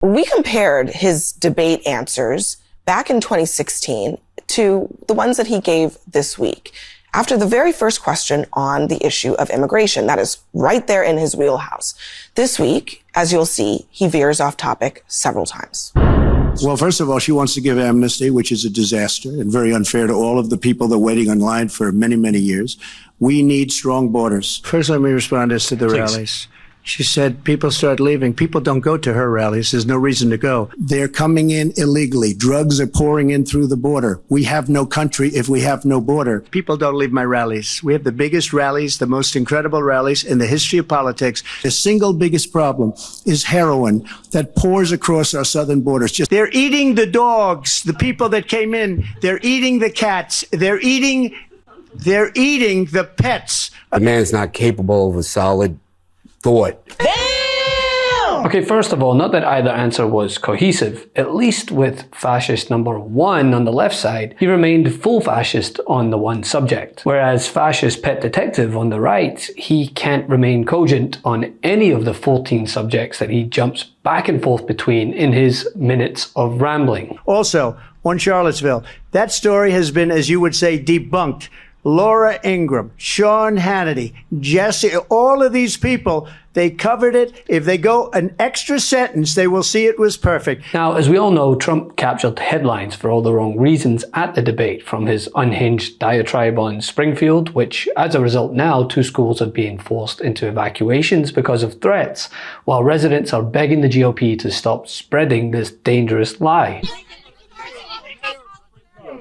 We compared his debate answers back in 2016 to the ones that he gave this week after the very first question on the issue of immigration. That is right there in his wheelhouse. This week, as you'll see, he veers off topic several times. Well, first of all, she wants to give amnesty, which is a disaster and very unfair to all of the people that are waiting online for many, many years. We need strong borders. First, let me respond as to the rallies. She said people start leaving. People don't go to her rallies. There's no reason to go. They're coming in illegally. Drugs are pouring in through the border. We have no country if we have no border. People don't leave my rallies. We have the biggest rallies, the most incredible rallies in the history of politics. The single biggest problem is heroin that pours across our southern borders. They're eating the dogs, the people that came in. They're eating the cats. They're eating the pets. The man's not capable of a solid thought. Damn! Okay, first of all, not that either answer was cohesive. At least with fascist number one on the left side, he remained full fascist on the one subject. Whereas fascist pet detective on the right, he can't remain cogent on any of the 14 subjects that he jumps back and forth between in his minutes of rambling. Also, on Charlottesville, that story has been, as you would say, debunked. Laura Ingraham, Sean Hannity, Jesse, all of these people, they covered it. If they go an extra sentence, they will see it was perfect. Now, as we all know, Trump captured headlines for all the wrong reasons at the debate, from his unhinged diatribe on Springfield, which as a result now 2 schools are being forced into evacuations because of threats, while residents are begging the GOP to stop spreading this dangerous lie.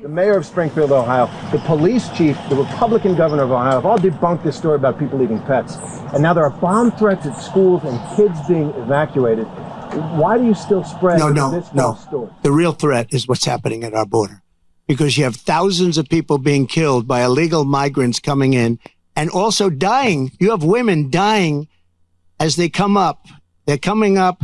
The mayor of Springfield, Ohio, the police chief, the Republican governor of Ohio have all debunked this story about people eating pets. And now there are bomb threats at schools and kids being evacuated. Why do you still spread this false story? The real threat is what's happening at our border, because you have thousands of people being killed by illegal migrants coming in and also dying. You have women dying as they come up. They're coming up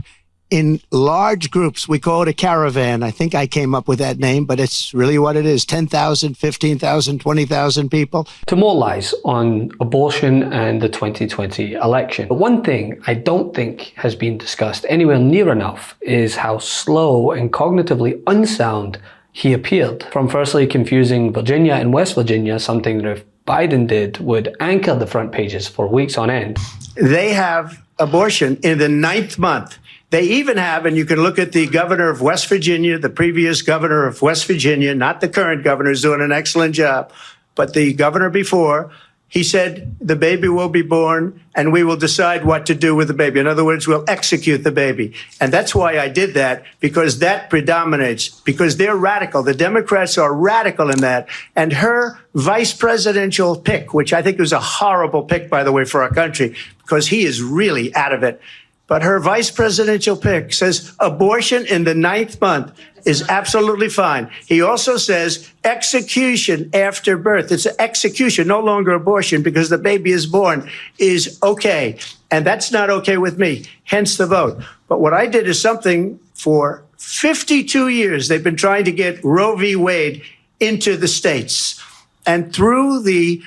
in large groups. We call it a caravan. I think I came up with that name, but it's really what it is. 10,000, 15,000, 20,000 people. To more lies on abortion and the 2020 election. But one thing I don't think has been discussed anywhere near enough is how slow and cognitively unsound he appeared. From firstly confusing Virginia and West Virginia, something that if Biden did would anchor the front pages for weeks on end. They have abortion in the 9th month. They even have, and you can look at the governor of West Virginia, the previous governor of West Virginia, not the current governor, who's doing an excellent job, but the governor before, he said the baby will be born and we will decide what to do with the baby. In other words, we'll execute the baby. And that's why I did that, because that predominates, because they're radical. The Democrats are radical in that. And her vice presidential pick, which I think was a horrible pick, by the way, for our country, because he is really out of it. But her vice presidential pick says abortion in the 9th month is absolutely fine. He also says execution after birth. It's an execution, no longer abortion, because the baby is born, is okay. And that's not okay with me, hence the vote. But what I did is something for 52 years. They've been trying to get Roe v. Wade into the states. And through the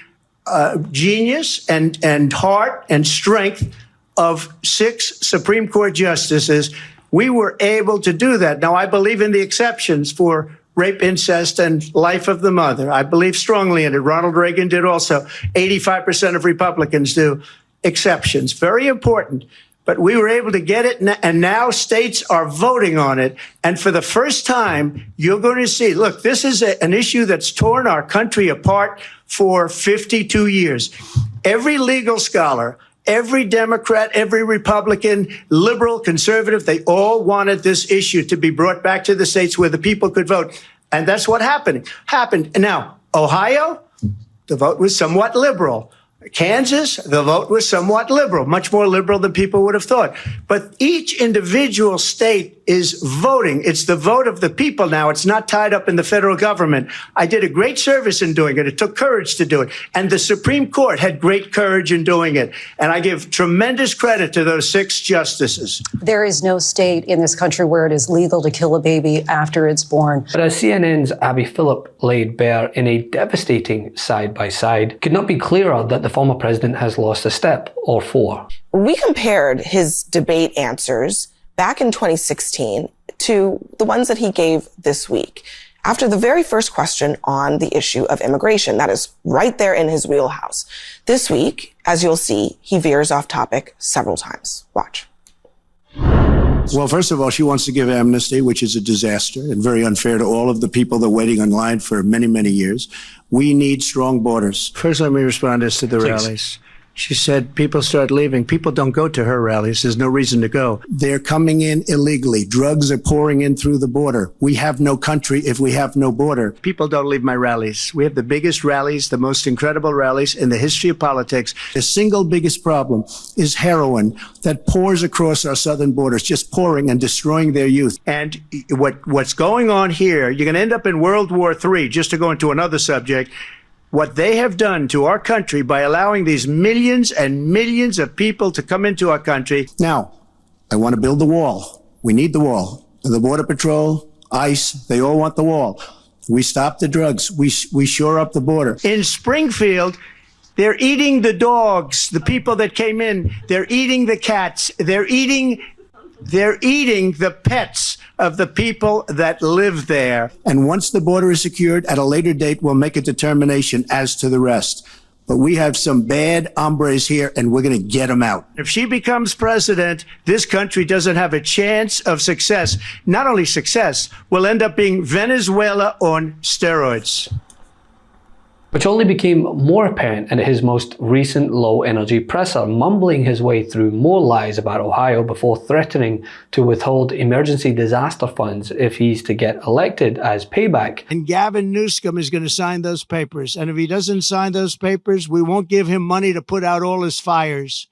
genius and heart and strength of 6 Supreme Court justices, we were able to do that. Now, I believe in the exceptions for rape, incest, and life of the mother. I believe strongly in it. Ronald Reagan did also. 85% of Republicans do. Exceptions. Very important. But we were able to get it, and now states are voting on it. And for the first time, you're going to see, look, this is an issue that's torn our country apart for 52 years. Every legal scholar, every Democrat, every Republican, liberal, conservative, they all wanted this issue to be brought back to the states where the people could vote. And that's what happened. Now, Ohio, the vote was somewhat liberal. Kansas, the vote was somewhat liberal, much more liberal than people would have thought. But each individual state is voting. It's the vote of the people now. It's not tied up in the federal government. I did a great service in doing it. It took courage to do it. And the Supreme Court had great courage in doing it. And I give tremendous credit to those 6 justices. There is no state in this country where it is legal to kill a baby after it's born. But as CNN's Abby Phillip laid bare in a devastating side-by-side, could not be clearer that the former president has lost a step or 4. We compared his debate answers back in 2016 to the ones that he gave this week. After the very first question on the issue of immigration, that is right there in his wheelhouse. This week, as you'll see, he veers off topic several times. Watch. Well, first of all, she wants to give amnesty, which is a disaster and very unfair to all of the people that are waiting on line for many, many years. We need strong borders. First, let me respond as to the rallies. She said people start leaving. People don't go to her rallies. There's no reason to go. They're coming in illegally. Drugs are pouring in through the border. We have no country if we have no border. People don't leave my rallies. We have the biggest rallies, the most incredible rallies in the history of politics. The single biggest problem is heroin that pours across our southern borders, just pouring and destroying their youth. And what's going on here, you're going to end up in World War III, just to go into another subject. What they have done to our country by allowing these millions and millions of people to come into our country. Now, I want to build the wall. We need the wall. The Border Patrol, ICE, they all want the wall. We stop the drugs. We shore up the border. In Springfield, they're eating the dogs, the people that came in. They're eating the cats. They're eating the pets of the people that live there. And once the border is secured, at a later date, we'll make a determination as to the rest. But we have some bad hombres here, and we're going to get them out. If she becomes president, this country doesn't have a chance of success. Not only success, we'll end up being Venezuela on steroids. Which only became more apparent in his most recent low-energy presser, mumbling his way through more lies about Ohio before threatening to withhold emergency disaster funds if he's to get elected as payback. And Gavin Newsom is going to sign those papers. And if he doesn't sign those papers, we won't give him money to put out all his fires.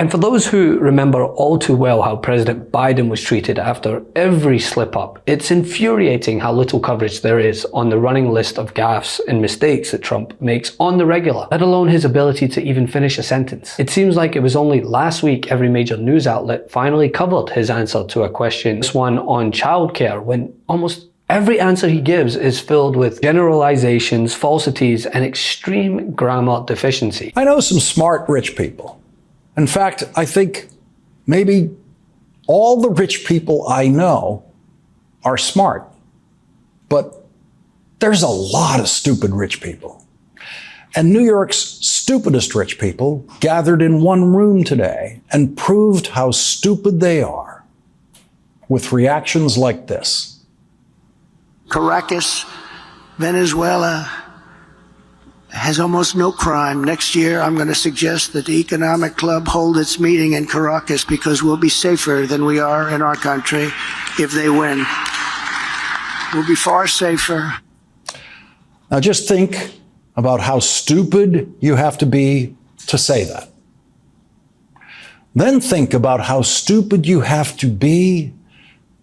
And for those who remember all too well how President Biden was treated after every slip-up, it's infuriating how little coverage there is on the running list of gaffes and mistakes that Trump makes on the regular, let alone his ability to even finish a sentence. It seems like it was only last week every major news outlet finally covered his answer to a question, this one on childcare, when almost every answer he gives is filled with generalizations, falsities, and extreme grammar deficiency. I know some smart rich people. In fact, I think maybe all the rich people I know are smart. But there's a lot of stupid rich people. And New York's stupidest rich people gathered in one room today and proved how stupid they are with reactions like this. Caracas, Venezuela, has almost no crime. Next year, I'm going to suggest that the Economic Club hold its meeting in Caracas because we'll be safer than we are in our country if they win. We'll be far safer. Now just think about how stupid you have to be to say that. Then think about how stupid you have to be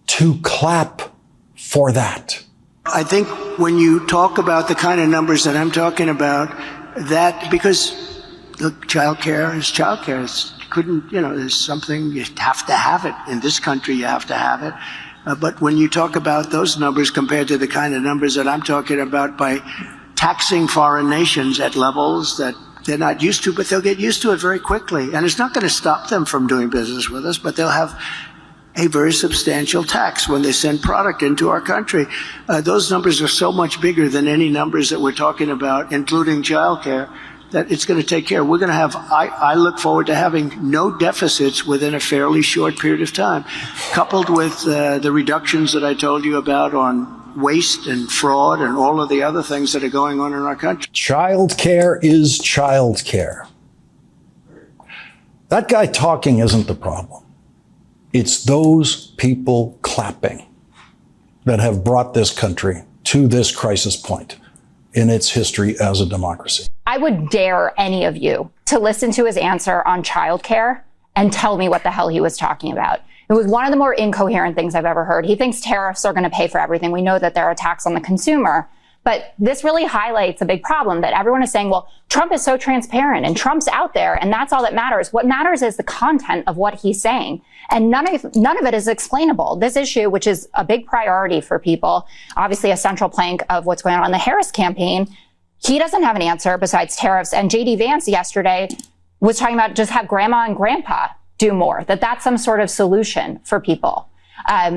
to clap for that. I think when you talk about the kind of numbers that I'm talking about, that because look, childcare is childcare. There's something, you have to have it. In this country, you have to have it. But when you talk about those numbers compared to the kind of numbers that I'm talking about by taxing foreign nations at levels that they're not used to, but they'll get used to it very quickly. And it's not going to stop them from doing business with us, but they'll have a very substantial tax when they send product into our country. Those numbers are so much bigger than any numbers that we're talking about, including childcare, that it's going to take care. We're going to have, I look forward to having no deficits within a fairly short period of time, coupled with the reductions that I told you about on waste and fraud and all of the other things that are going on in our country. Child care is child care. That guy talking isn't the problem. It's those people clapping that have brought this country to this crisis point in its history as a democracy. I would dare any of you to listen to his answer on childcare and tell me what the hell he was talking about. It was one of the more incoherent things I've ever heard. He thinks tariffs are going to pay for everything. We know that they're a tax on the consumer. But this really highlights a big problem that everyone is saying, well, Trump is so transparent and Trump's out there and that's all that matters. What matters is the content of what he's saying. And none of it is explainable. This issue, which is a big priority for people, obviously a central plank of what's going on in the Harris campaign, he doesn't have an answer besides tariffs. And J.D. Vance yesterday was talking about just have grandma and grandpa do more, that that's some sort of solution for people.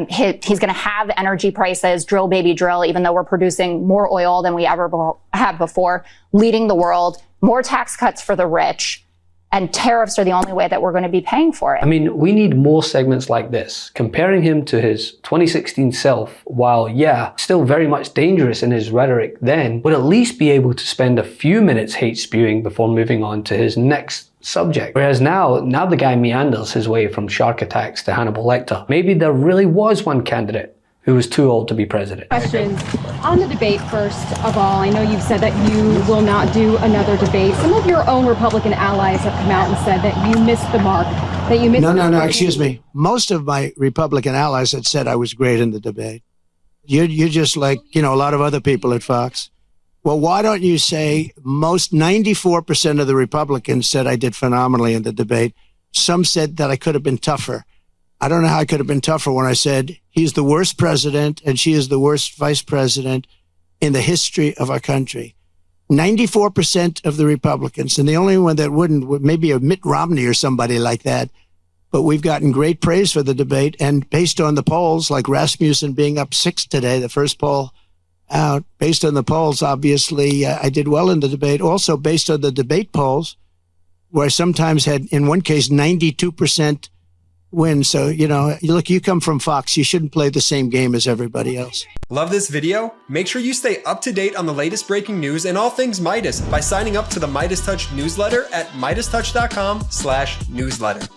He's going to have energy prices, drill baby drill, even though we're producing more oil than we ever have before, leading the world, more tax cuts for the rich, and tariffs are the only way that we're going to be paying for it. I mean, we need more segments like this, comparing him to his 2016 self, while, yeah, still very much dangerous in his rhetoric then, would at least be able to spend a few minutes hate spewing before moving on to his next subject. Whereas now the guy meanders his way from shark attacks to Hannibal Lecter. Maybe there really was one candidate who was too old to be president. Questions. On the debate, first of all, I know you've said that you will not do another debate. Some of your own Republican allies have come out and said that you missed the mark, that you missed No, excuse me. Most of my Republican allies had said I was great in the debate. You're just like, a lot of other people at Fox. Well, why don't you say 94% of the Republicans said I did phenomenally in the debate. Some said that I could have been tougher. I don't know how I could have been tougher when I said he's the worst president and she is the worst vice president in the history of our country. 94% of the Republicans, and the only one that wouldn't, maybe a Mitt Romney or somebody like that. But we've gotten great praise for the debate. And based on the polls, like Rasmussen being up 6 today, the first poll out, based on the polls, obviously, I did well in the debate. Also, based on the debate polls, where I sometimes had, in one case, 92% win. So, look, you come from Fox. You shouldn't play the same game as everybody else. Love this video? Make sure you stay up to date on the latest breaking news and all things Meidas by signing up to the MeidasTouch newsletter at MeidasTouch.com/newsletter.